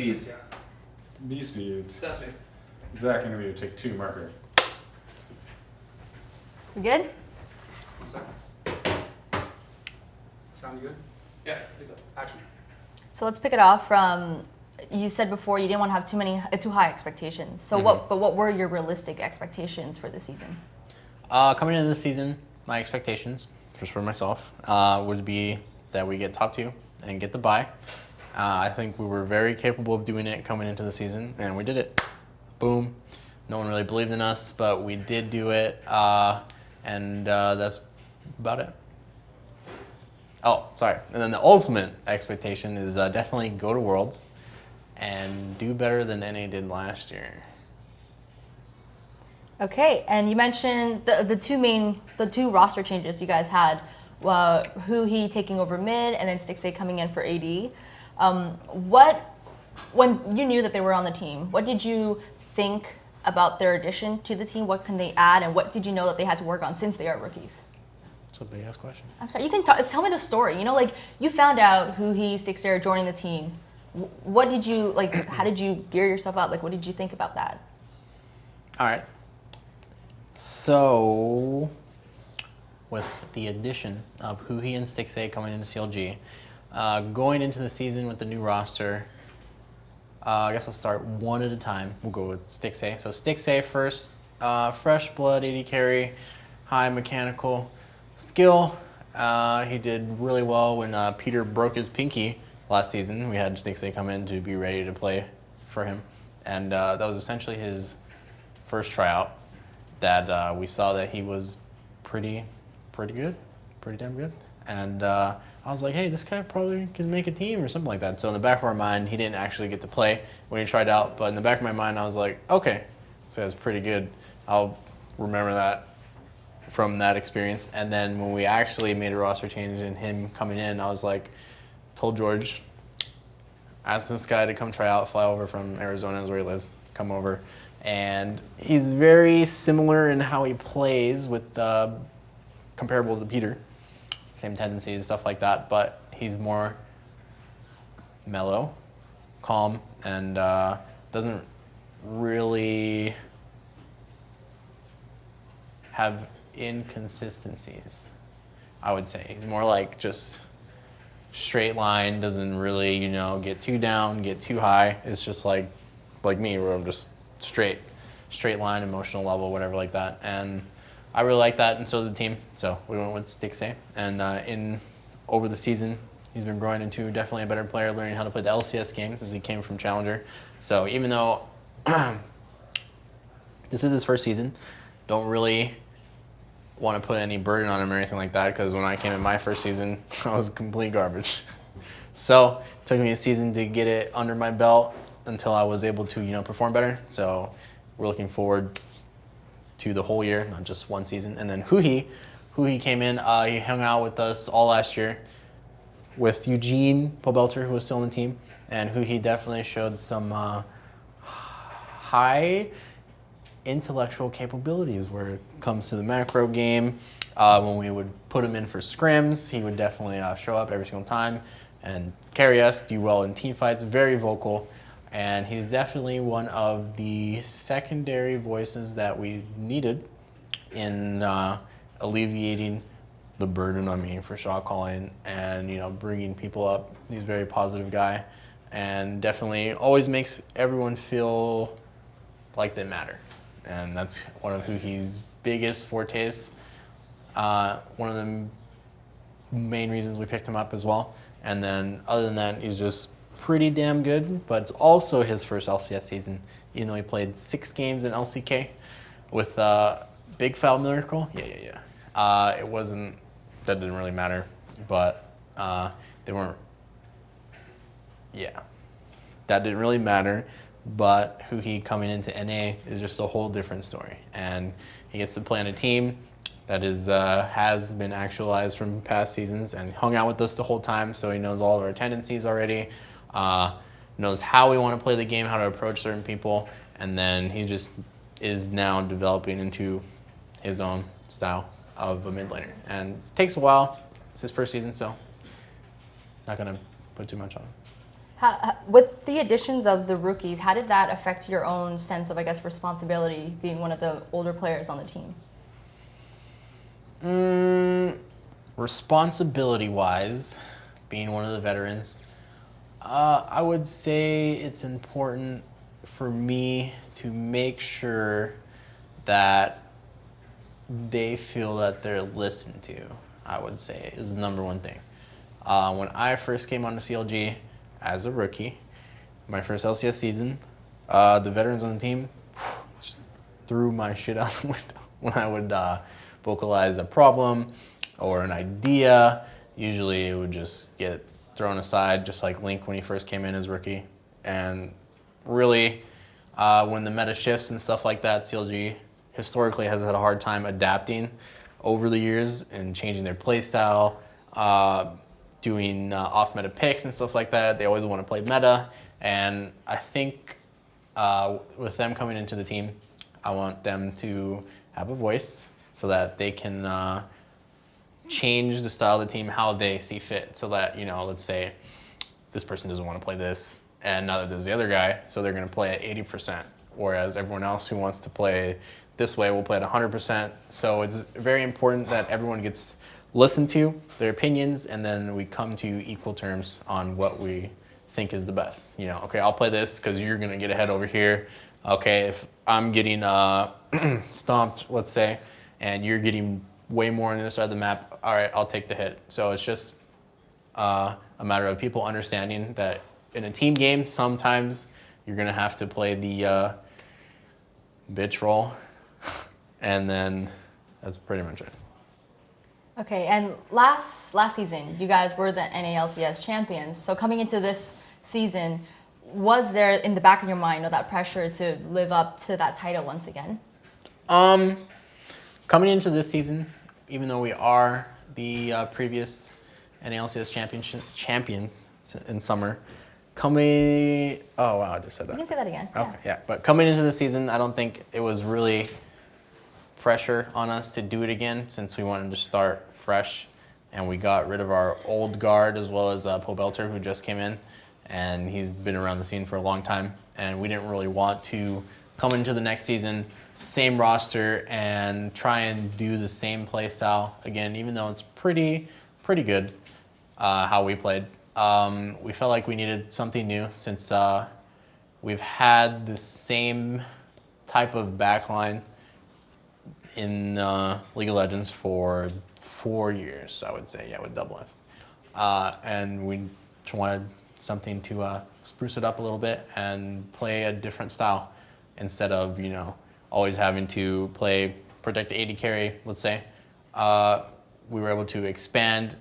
Speeds. Yeah. B speeds. That's me. Zach interview, take 2, marker. We good? 1 second. Sound good? Yeah, action. So let's pick it off from, you said before you didn't want to have too high expectations. So what were your realistic expectations for the season? Coming into this season, my expectations, just for myself, would be that we get top 2 and get the bye. I think we were very capable of doing it coming into the season, and we did it. Boom. No one really believed in us, but we did do it, and that's about it. Oh, sorry. And then the ultimate expectation is definitely go to Worlds and do better than NA did last year. Okay, and you mentioned the two roster changes you guys had, Huhi taking over mid and then Stixay coming in for AD. When you knew that they were on the team, what did you think about their addition to the team? What can they add, and what did you know that they had to work on since they are rookies? That's a big ass question. I'm sorry, you can tell me the story. You know, like you found out Huhi, Stixay are joining the team. What did you like? How did you gear yourself up? Like, what did you think about that? All right. So, with the addition of Huhi and Stixay coming into CLG, going into the season with the new roster, I guess I'll start one at a time. We'll go with Stixay. So Stixay first, fresh blood, AD carry, high mechanical skill. He did really well when Peter broke his pinky last season. We had Stixay come in to be ready to play for him. And that was essentially his first tryout that we saw that he was pretty good, pretty damn good. And I was like, hey, this guy probably can make a team or something like that. So in the back of our mind, he didn't actually get to play when he tried out. But in the back of my mind, I was like, okay, so that's pretty good. I'll remember that from that experience. And then when we actually made a roster change and him coming in, I was like, told George, ask this guy to come try out, fly over from Arizona, is where he lives, come over. And he's very similar in how he plays with comparable to Peter. Same tendencies, stuff like that, but he's more mellow, calm, and doesn't really have inconsistencies, I would say. He's more like just straight line, doesn't really, get too down, get too high. It's just like me, where I'm just straight line, emotional level, whatever like that. And I really like that, and so did the team. So we went with Stixay. And over the season, he's been growing into definitely a better player, learning how to play the LCS game since he came from Challenger. So even though this is his first season, don't really want to put any burden on him or anything like that, because when I came in my first season, I was complete garbage. So it took me a season to get it under my belt until I was able to, perform better. So we're looking forward to the whole year, not just one season. And then Huhi came in, he hung out with us all last year with Eugene Pobelter, who was still on the team. And Huhi definitely showed some high intellectual capabilities where it comes to the macro game. When we would put him in for scrims, he would definitely show up every single time and carry us, do well in team fights, very vocal. And he's definitely one of the secondary voices that we needed in alleviating the burden on me for shot calling and, bringing people up. He's a very positive guy and definitely always makes everyone feel like they matter. And that's one of Huhi's biggest fortes. One of the main reasons we picked him up as well. And then other than that, he's just pretty damn good, but it's also his first LCS season, even though he played 6 games in LCK with Big Foul Miracle. Yeah. That didn't really matter, but they weren't, that didn't really matter, but Huhi coming into NA is just a whole different story, and he gets to play on a team that has been actualized from past seasons and hung out with us the whole time, so he knows all of our tendencies already. Knows how we want to play the game, how to approach certain people, and then he just is now developing into his own style of a mid laner. And it takes a while. It's his first season, so not going to put too much on him. With the additions of the rookies, how did that affect your own sense of, I guess, responsibility being one of the older players on the team? Responsibility-wise, being one of the veterans, I would say it's important for me to make sure that they feel that they're listened to, I would say, is the number one thing. When I first came onto CLG as a rookie, my first LCS season, the veterans on the team just threw my shit out the window when I would vocalize a problem or an idea. Usually it would just get thrown aside, just like Link when he first came in as rookie. And really, when the meta shifts and stuff like that, CLG historically has had a hard time adapting over the years and changing their play style, doing off-meta picks and stuff like that. They always want to play meta. And I think with them coming into the team, I want them to have a voice so that they can change the style of the team how they see fit. So that, you know, let's say this person doesn't want to play this, and now that there's the other guy, so they're going to play at 80%, whereas everyone else who wants to play this way will play at 100%. So it's very important that everyone gets listened to, their opinions, and then we come to equal terms on what we think is the best. You know, okay, I'll play this because you're going to get ahead over here. Okay, if I'm getting stomped, let's say, and you're getting way more on the other side of the map, all right, I'll take the hit. So it's just a matter of people understanding that in a team game, sometimes you're going to have to play the bitch role, and then that's pretty much it. Okay, and last season, you guys were the NALCS champions. So coming into this season, was there in the back of your mind that pressure to live up to that title once again? Coming into this season, even though we are the previous NALCS champions in summer, oh wow, I just said that. You can say that again. Okay, yeah. But coming into the season, I don't think it was really pressure on us to do it again, since we wanted to start fresh, and we got rid of our old guard as well as Poe Belter, who just came in, and he's been around the scene for a long time, and we didn't really want to come into the next season, same roster, and try and do the same play style again, even though it's pretty good how we played. We felt like we needed something new, since we've had the same type of backline in League of Legends for 4 years, I would say, yeah, with Double F. And we wanted something to spruce it up a little bit and play a different style instead of, you know, always having to play protect AD carry, let's say. We were able to expand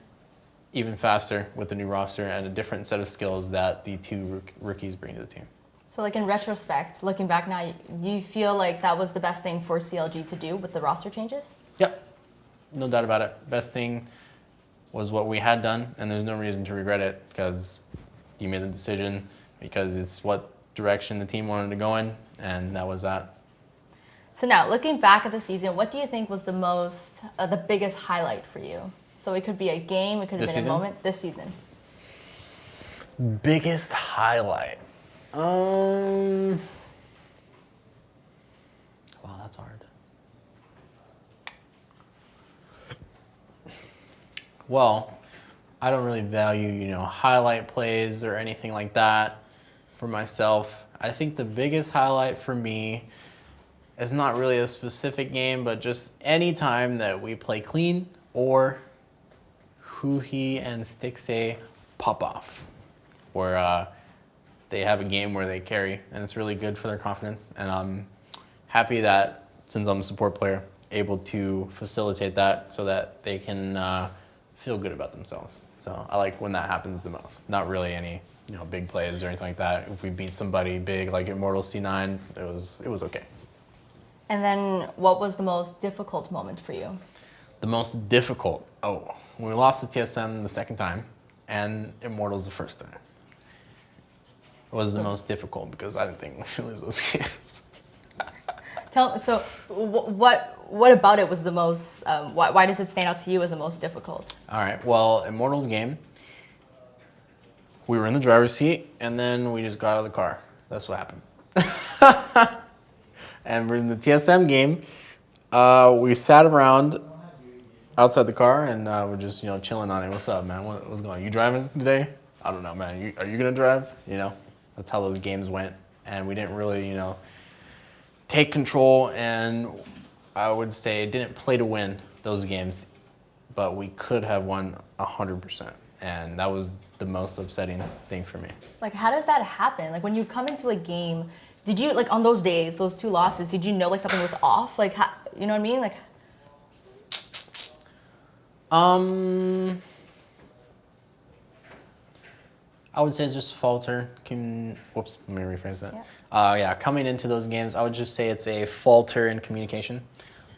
even faster with the new roster and a different set of skills that the two rookies bring to the team. So like in retrospect, looking back now, do you feel like that was the best thing for CLG to do with the roster changes? Yep, no doubt about it. Best thing was what we had done, and there's no reason to regret it, because you made the decision because it's what direction the team wanted to go in, and that was that. So now, looking back at the season, what do you think was the biggest highlight for you? So it could be a game, it could have been a moment this season. Biggest highlight. Wow, that's hard. Well, I don't really value, you know, highlight plays or anything like that for myself. I think the biggest highlight for me is not really a specific game, but just any time that we play clean or Huhi and Stixay pop off, where they have a game where they carry, and it's really good for their confidence. And I'm happy that, since I'm a support player, able to facilitate that so that they can feel good about themselves. So I like when that happens the most. Not really any, you know, big plays or anything like that. If we beat somebody big like Immortal C9, it was okay. And then what was the most difficult moment for you? The most difficult, we lost to TSM the second time, and Immortals the first time. It was the most difficult because I didn't think we should lose those games. So what about it was the most, why does it stand out to you as the most difficult? All right, well, Immortals game, we were in the driver's seat, and then we just got out of the car. That's what happened. And we're in the TSM game. We sat around outside the car, and we're just, chilling on it. What's up, man? What's going on? You driving today? I don't know, man. Are you going to drive? That's how those games went. And we didn't really, take control, and I would say didn't play to win those games, but we could have won 100%. And that was the most upsetting thing for me. Like, how does that happen? Like, when you come into a game, did you, like, on those days, those 2 losses, did you know, like, something was off? Like, how, you know what I mean? Like, I would say it's just falter. Whoops, let me rephrase that. Coming into those games, I would just say it's a falter in communication,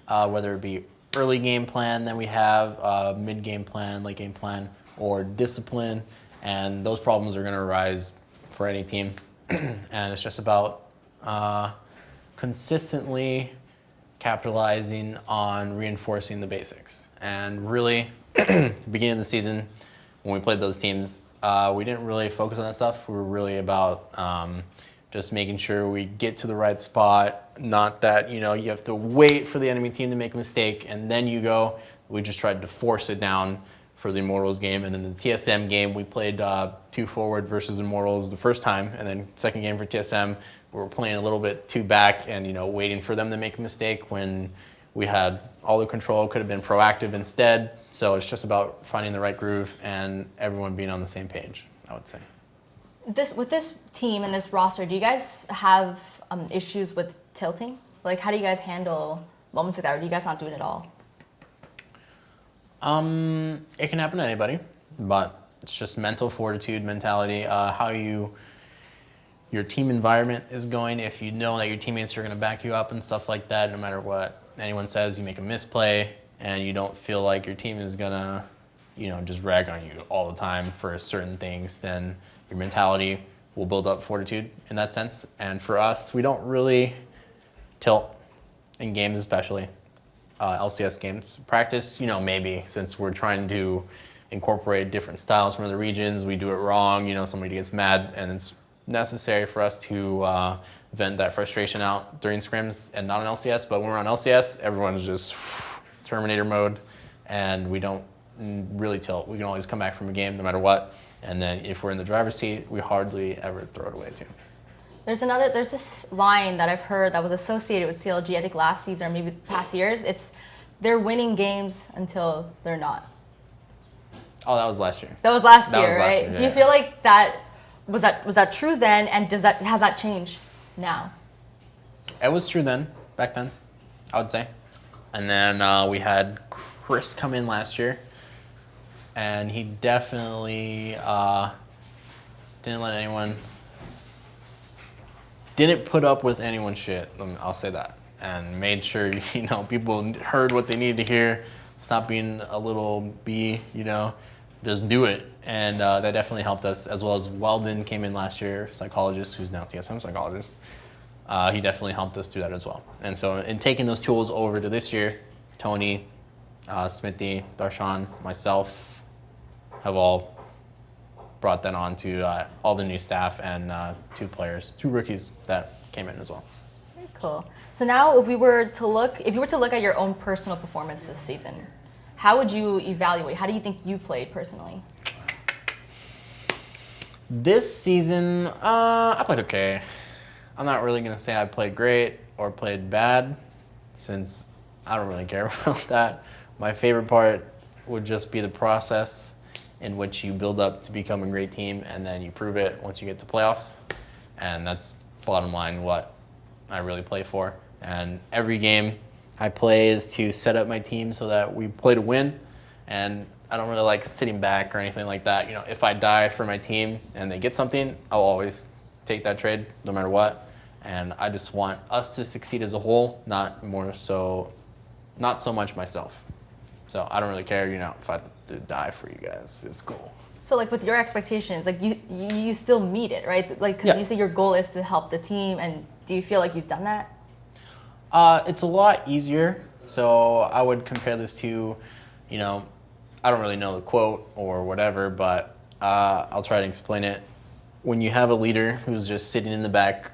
whether it be early game plan that we have, mid game plan, late game plan, or discipline, and those problems are going to arise for any team. And it's just about consistently capitalizing on reinforcing the basics. And really, beginning of the season, when we played those teams, we didn't really focus on that stuff. We were really about just making sure we get to the right spot, not that, you have to wait for the enemy team to make a mistake and then you go. We just tried to force it down for the Immortals game. And then the TSM game, we played 2 forward versus Immortals the first time. And then second game for TSM, we were playing a little bit 2 back and, waiting for them to make a mistake when we had all the control, could have been proactive instead. So it's just about finding the right groove and everyone being on the same page, I would say. with this team and this roster, do you guys have issues with tilting? Like, how do you guys handle moments like that, or do you guys not do it at all? It can happen to anybody, but it's just mental fortitude, mentality, how your team environment is going. If you know that your teammates are going to back you up and stuff like that, no matter what anyone says, you make a misplay and you don't feel like your team is going to, just rag on you all the time for certain things, then your mentality will build up fortitude in that sense. And for us, we don't really tilt in games, especially LCS games. Practice, maybe, since we're trying to incorporate different styles from other regions, we do it wrong, somebody gets mad, and it's necessary for us to vent that frustration out during scrims and not on LCS. But when we're on LCS, everyone's just Terminator mode, and we don't really tilt. We can always come back from a game no matter what. And then if we're in the driver's seat, we hardly ever throw it away too. There's this line that I've heard that was associated with CLG, I think last season or maybe past years. It's, they're winning games until they're not. Oh, that was last year. That was last year, was last right? year, Do you yeah. feel like that was that true then, and has that changed now? It was true back then, I would say. And then we had Chris come in last year, and he definitely didn't put up with anyone's shit. I'll say that, and made sure people heard what they needed to hear. Stop being a little bee, just do it. And that definitely helped us, as well as Weldon came in last year, psychologist, who's now TSM psychologist. He definitely helped us do that as well. And so in taking those tools over to this year, Tony, Smithy, Darshan, myself have all brought that on to all the new staff and 2 rookies that came in as well. Very cool. So now if you were to look at your own personal performance this season, how would you evaluate? How do you think you played personally? This season, I played okay. I'm not really going to say I played great or played bad, since I don't really care about that. My favorite part would just be the process in which you build up to become a great team, and then you prove it once you get to playoffs. And that's bottom line what I really play for. And every game I play is to set up my team so that we play to win. And I don't really like sitting back or anything like that. If I die for my team and they get something, I'll always take that trade no matter what. And I just want us to succeed as a whole, not so much myself. So I don't really care, if I have to die for you guys, it's cool. So like with your expectations, like you still meet it, right? Like, because you say your goal is to help the team, and do you feel like you've done that? It's a lot easier. So I would compare this to, I don't really know the quote or whatever, but I'll try to explain it. When you have a leader who's just sitting in the back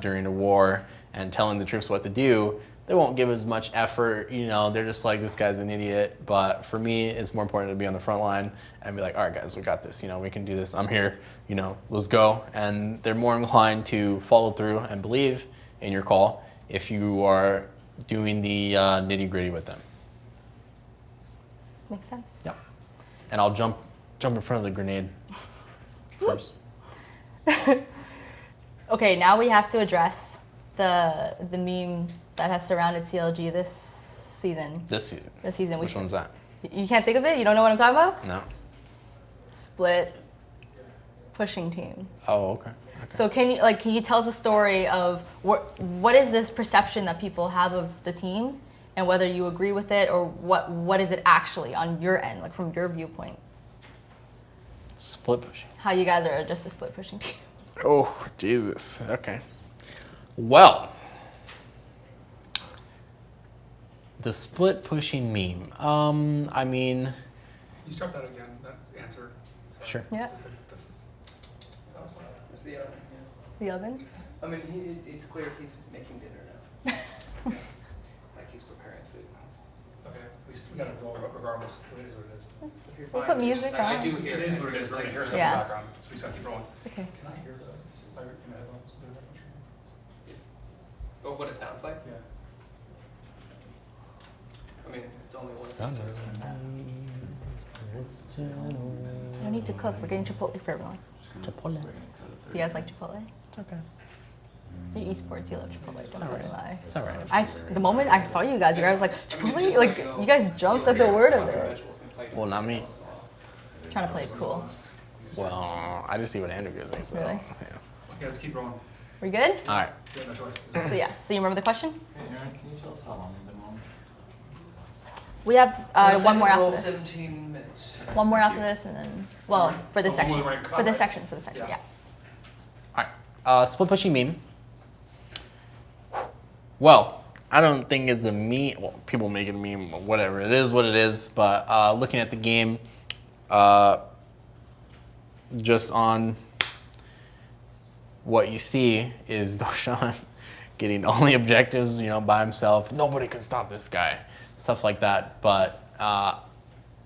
during a war and telling the troops what to do, they won't give as much effort. You know, they're just like, this guy's an idiot. But for me, it's more important to be on the front line and be like, all right, guys, we got this. You know, we can do this. I'm here. You know, let's go. And they're more inclined to follow through and believe in your call if you are doing the nitty gritty with them. Makes sense. Yep. And I'll jump in front of the grenade first. Okay, now we have to address the meme that has surrounded CLG this season. This season. This season. Which one's that? You can't think of it? You don't know what I'm talking about? No. Split pushing team. Oh, okay. So can you tell us a story of what is this perception that people have of the team, and whether you agree with it, or what is it actually on your end, like from your viewpoint? Split pushing. How you guys are just a split pushing team. Oh, Jesus. Okay. Well, the split pushing meme. I mean, You start that again, that answer. Sorry. Sure. Yeah. Just that was loud. It's the oven, yeah. The oven. I mean, it's clear he's making dinner now. Like he's preparing food. Okay, we gotta roll regardless. It is what it is. Let's, If you're we'll fine, put music just- on. I do hear it is what it is. We're gonna hear stuff Yeah. in the background, so we just gotta keep rolling. It's okay. Can I hear the pirate in the headphones? Is there a difference from me? Oh, what it sounds like? Yeah. I mean, it's only one. You don't need to cook. We're getting Chipotle for everyone. Chipotle. Do you guys like Chipotle? It's okay. For eSports, you love Chipotle. Don't alright. really lie. It's all right. The moment I saw you guys was like, Chipotle? Like, you guys jumped at the word of it. Well, not me. Trying to play it cool. Well, I just see what Andrew gives me. So, Really? yeah. Okay, let's keep rolling. We good? All right. We have no choice. So yes. So you remember the question? Hey, Aaron, can you tell us how long you've been on? We have one more after this. 17 minutes. One more after this, and then for this Oh, one more section. right. For this section. For this section. Yeah. Yeah. All right. Split pushing meme. Well, I don't think it's a meme. Well, people make it a meme, or whatever. It is what it is. But looking at the game, just on what you see is Darshan getting all the objectives, by himself. Nobody can stop this guy. Stuff like that. But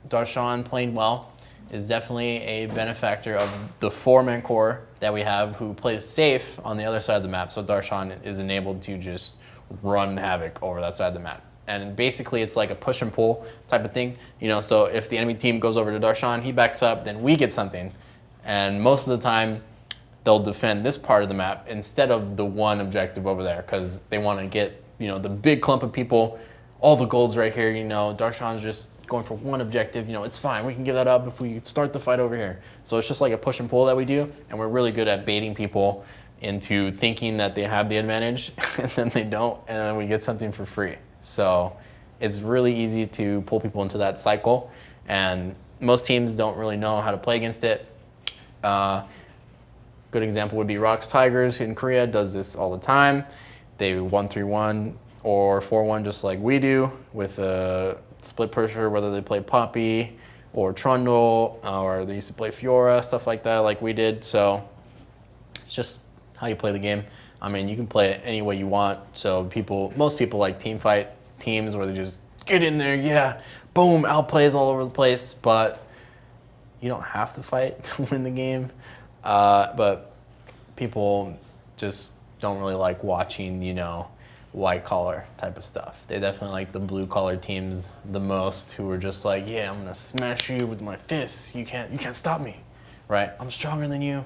Darshan playing well is definitely a benefactor of the four-man core that we have who plays safe on the other side of the map. So Darshan is enabled to just run havoc over that side of the map. And basically it's like a push and pull type of thing. So if the enemy team goes over to Darshan, he backs up, then we get something. And most of the time they'll defend this part of the map instead of the one objective over there, because they want to get, the big clump of people, all the golds right here. Darshan's just going for one objective. It's fine. We can give that up if we start the fight over here. So it's just like a push and pull that we do, and we're really good at baiting people into thinking that they have the advantage, and then they don't, and then we get something for free. So it's really easy to pull people into that cycle, and most teams don't really know how to play against it. Good example would be Rox Tigers in Korea, does this all the time. They 1-3-1 or 4-1 just like we do with a split pusher, whether they play Poppy or Trundle, or they used to play Fiora, stuff like that, like we did. So it's just how you play the game. I mean, you can play it any way you want. So most people like team fight teams where they just get in there, yeah, boom, outplays all over the place. But you don't have to fight to win the game. But people just don't really like watching, white collar type of stuff. They definitely like the blue collar teams the most, who are just like, yeah, I'm gonna smash you with my fists. You can't stop me, right? I'm stronger than you.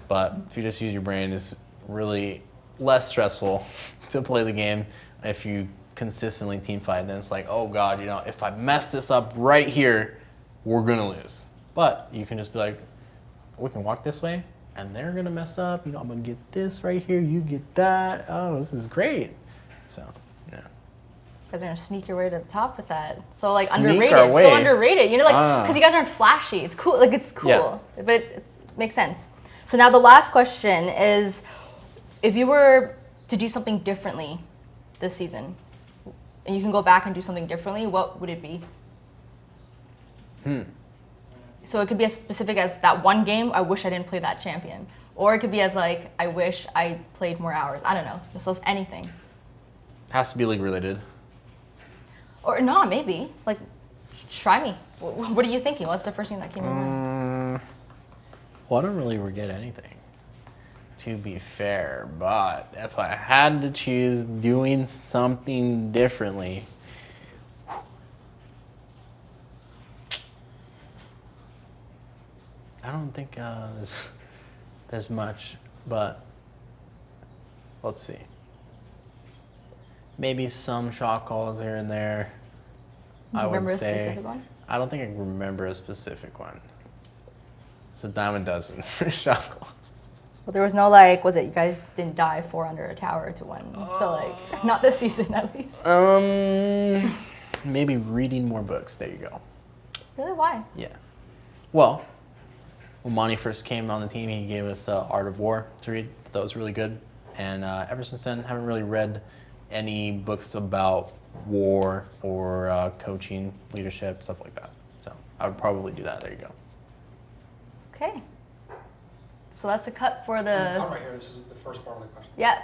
But if you just use your brain, it's really less stressful to play the game. If you consistently team fight, then it's like, oh God, if I mess this up right here, we're gonna lose. But you can just be like, we can walk this way, and they're gonna mess up. I'm gonna get this right here, you get that. Oh, this is great. So, yeah. You guys are gonna sneak your way to the top with that. So like Sneak underrated. our way. So underrated. Because you guys aren't flashy. It's cool. Like it's cool, Yeah. but it makes sense. So now the last question is, if you were to do something differently this season, and you can go back and do something differently, what would it be? So it could be as specific as that one game, I wish I didn't play that champion. Or it could be as like, I wish I played more hours. I don't know. So it's anything. Has to be league related. Or not, maybe. Like, try me. What are you thinking? What's the first thing that came to mind? Well, I don't really regret anything, to be fair. But if I had to choose doing something differently, I don't think there's much. But let's see. Maybe some shot calls here and there. Do you I would remember a say. specific one? I don't think I can remember a specific one. It's a dime a dozen for shot calls. Well, there was no like, was it you guys didn't die 4 under a tower to win? So like, not this season at least. Maybe reading more books. There you go. Really? Why? Yeah. Well, when Monty first came on the team, he gave us Art of War to read. That was really good. And ever since then, haven't really read any books about war or coaching, leadership, stuff like that. So I would probably do that. There you go. Okay. So that's a cut for I'm the, right here, this is the first part of the question. yeah,